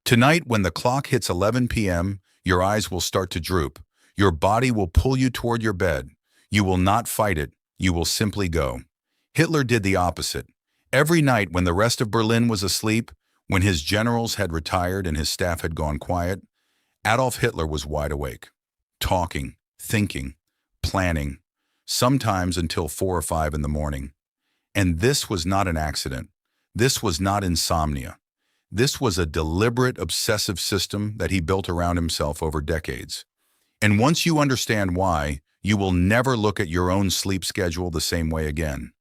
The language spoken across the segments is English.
Tonight, when the clock hits 11 p.m., your eyes will start to droop. Your body will pull you toward your bed. You will not fight it. You will simply go. Hitler did the opposite. Every night when the rest of Berlin was asleep, when his generals had retired and his staff had gone quiet, Adolf Hitler was wide awake, talking, thinking, planning, sometimes until 4 or 5 in the morning. And this was not an accident. This was not insomnia. This was a deliberate, obsessive system that he built around himself over decades. And once you understand why, you will never look at your own sleep schedule the same way again.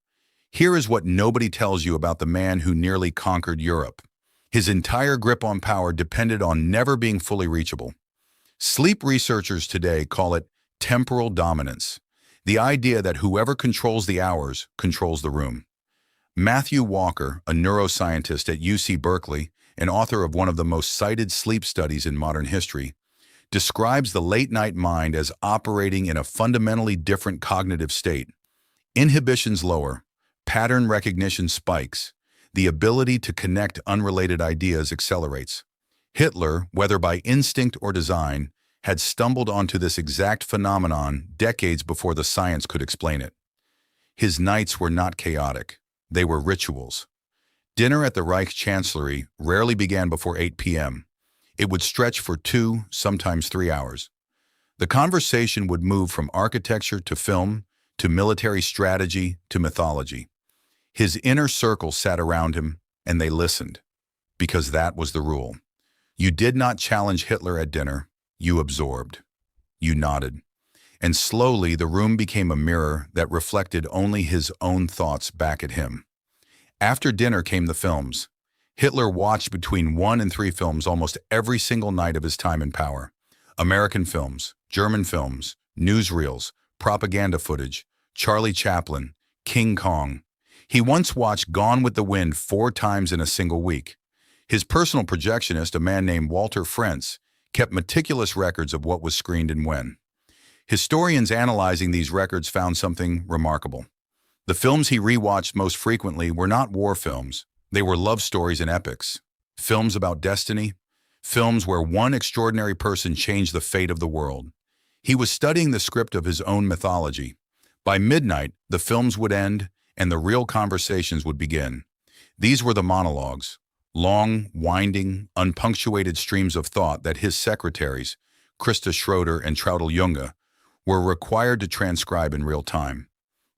Here is what nobody tells you about the man who nearly conquered Europe. His entire grip on power depended on never being fully reachable. Sleep researchers today call it temporal dominance, the idea that whoever controls the hours controls the room. Matthew Walker, a neuroscientist at UC Berkeley and author of one of the most cited sleep studies in modern history, describes the late-night mind as operating in a fundamentally different cognitive state. Inhibitions lower, pattern recognition spikes, the ability to connect unrelated ideas accelerates. Hitler, whether by instinct or design, had stumbled onto this exact phenomenon decades before the science could explain it. His nights were not chaotic. They were rituals. Dinner at the Reich Chancellery rarely began before 8 p.m. It would stretch for 2, sometimes 3 hours. The conversation would move from architecture to film, to military strategy, to mythology. His inner circle sat around him, and they listened, because that was the rule. You did not challenge Hitler at dinner, you absorbed. You nodded. And slowly the room became a mirror that reflected only his own thoughts back at him. After dinner came the films. Hitler watched between 1 and 3 films almost every single night of his time in power. American films, German films, newsreels, propaganda footage, Charlie Chaplin, King Kong. He once watched Gone with the Wind 4 times in a single week. His personal projectionist, a man named Walter Frentz, kept meticulous records of what was screened and when. Historians analyzing these records found something remarkable. The films he rewatched most frequently were not war films. They were love stories and epics. Films about destiny. Films where one extraordinary person changed the fate of the world. He was studying the script of his own mythology. By midnight, the films would end and the real conversations would begin. These were the monologues, long, winding, unpunctuated streams of thought that his secretaries, Christa Schroeder and Traudl Junge, were required to transcribe in real time.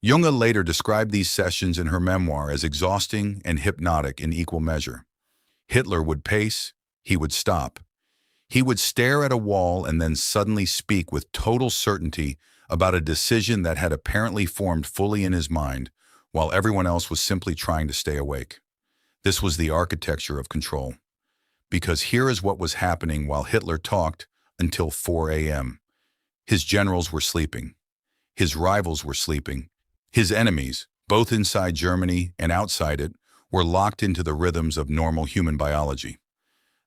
Junge later described these sessions in her memoir as exhausting and hypnotic in equal measure. Hitler would pace, he would stop. He would stare at a wall and then suddenly speak with total certainty about a decision that had apparently formed fully in his mind, while everyone else was simply trying to stay awake. This was the architecture of control. Because here is what was happening while Hitler talked until 4 a.m. His generals were sleeping. His rivals were sleeping. His enemies, both inside Germany and outside it, were locked into the rhythms of normal human biology.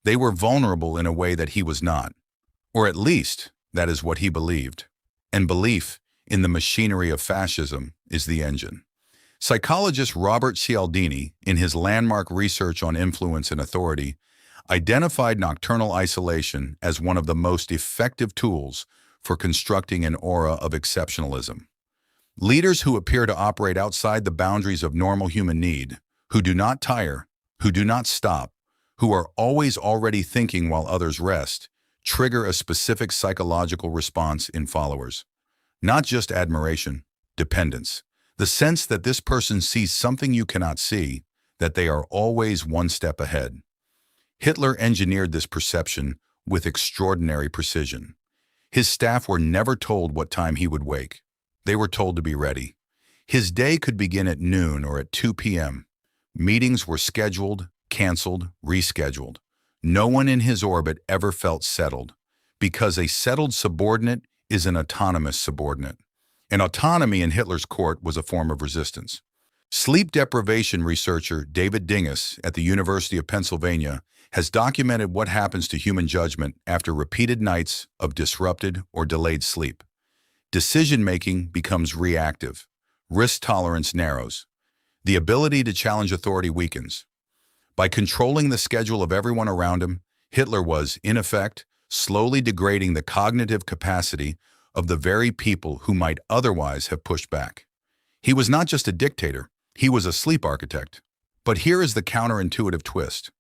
They were vulnerable in a way that he was not. Or at least, that is what he believed. And belief in the machinery of fascism is the engine. Psychologist Robert Cialdini, in his landmark research on influence and authority, identified nocturnal isolation as one of the most effective tools for constructing an aura of exceptionalism. Leaders who appear to operate outside the boundaries of normal human need, who do not tire, who do not stop, who are always already thinking while others rest, trigger a specific psychological response in followers. Not just admiration, dependence. The sense that this person sees something you cannot see, that they are always one step ahead. Hitler engineered this perception with extraordinary precision. His staff were never told what time he would wake. They were told to be ready. His day could begin at noon or at 2 p.m. Meetings were scheduled, canceled, rescheduled. No one in his orbit ever felt settled, because a settled subordinate is an autonomous subordinate. And autonomy in Hitler's court was a form of resistance. Sleep deprivation researcher David Dingus at the University of Pennsylvania has documented what happens to human judgment after repeated nights of disrupted or delayed sleep. Decision-making becomes reactive. Risk tolerance narrows. The ability to challenge authority weakens. By controlling the schedule of everyone around him, Hitler was, in effect, slowly degrading the cognitive capacity of the very people who might otherwise have pushed back. He was not just a dictator, he was a sleep architect. But here is the counterintuitive twist.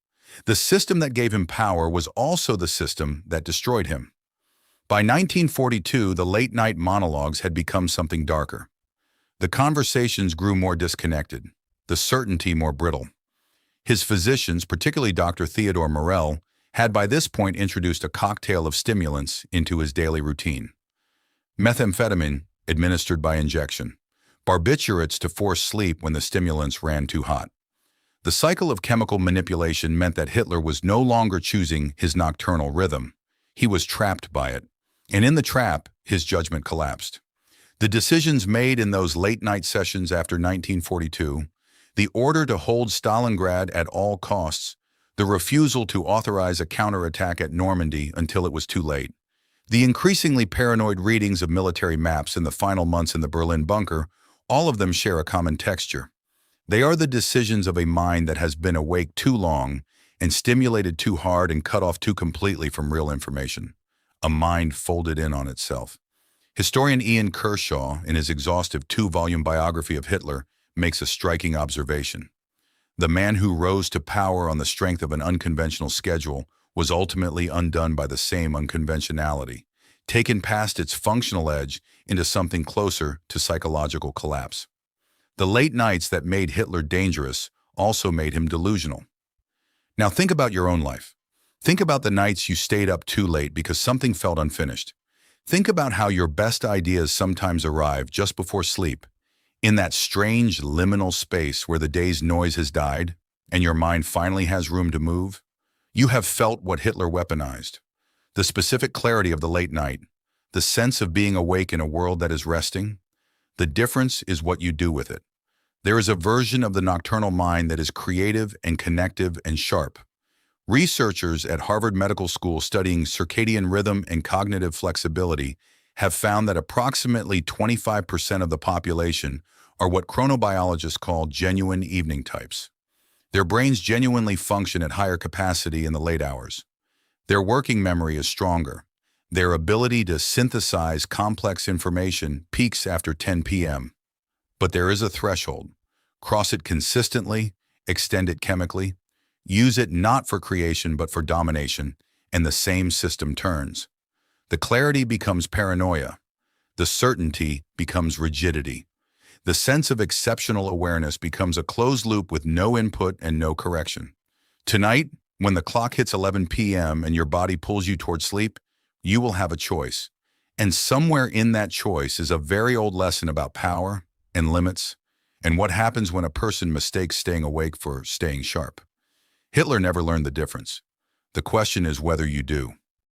The system that gave him power was also the system that destroyed him. By 1942, the late-night monologues had become something darker. The conversations grew more disconnected, the certainty more brittle. His physicians, particularly Dr. Theodore Morell, had by this point introduced a cocktail of stimulants into his daily routine. Methamphetamine, administered by injection. Barbiturates to force sleep when the stimulants ran too hot. The cycle of chemical manipulation meant that Hitler was no longer choosing his nocturnal rhythm. He was trapped by it. And in the trap, his judgment collapsed. The decisions made in those late-night sessions after 1942, the order to hold Stalingrad at all costs, the refusal to authorize a counterattack at Normandy until it was too late, the increasingly paranoid readings of military maps in the final months in the Berlin bunker, all of them share a common texture. They are the decisions of a mind that has been awake too long and stimulated too hard and cut off too completely from real information. A mind folded in on itself. Historian Ian Kershaw, in his exhaustive 2-volume biography of Hitler, makes a striking observation. The man who rose to power on the strength of an unconventional schedule was ultimately undone by the same unconventionality, taken past its functional edge into something closer to psychological collapse. The late nights that made Hitler dangerous also made him delusional. Now think about your own life. Think about the nights you stayed up too late because something felt unfinished. Think about how your best ideas sometimes arrive just before sleep, in that strange liminal space where the day's noise has died and your mind finally has room to move. You have felt what Hitler weaponized. The specific clarity of the late night, the sense of being awake in a world that is resting. The difference is what you do with it. There is a version of the nocturnal mind that is creative and connective and sharp. Researchers at Harvard Medical School studying circadian rhythm and cognitive flexibility have found that approximately 25% of the population are what chronobiologists call genuine evening types. Their brains genuinely function at higher capacity in the late hours. Their working memory is stronger. Their ability to synthesize complex information peaks after 10 p.m. But there is a threshold. Cross it consistently, extend it chemically, use it not for creation but for domination, and the same system turns. The clarity becomes paranoia. The certainty becomes rigidity. The sense of exceptional awareness becomes a closed loop with no input and no correction. Tonight, when the clock hits 11 p.m. and your body pulls you toward sleep, you will have a choice. And somewhere in that choice is a very old lesson about power and limits and what happens when a person mistakes staying awake for staying sharp. Hitler never learned the difference. The question is whether you do.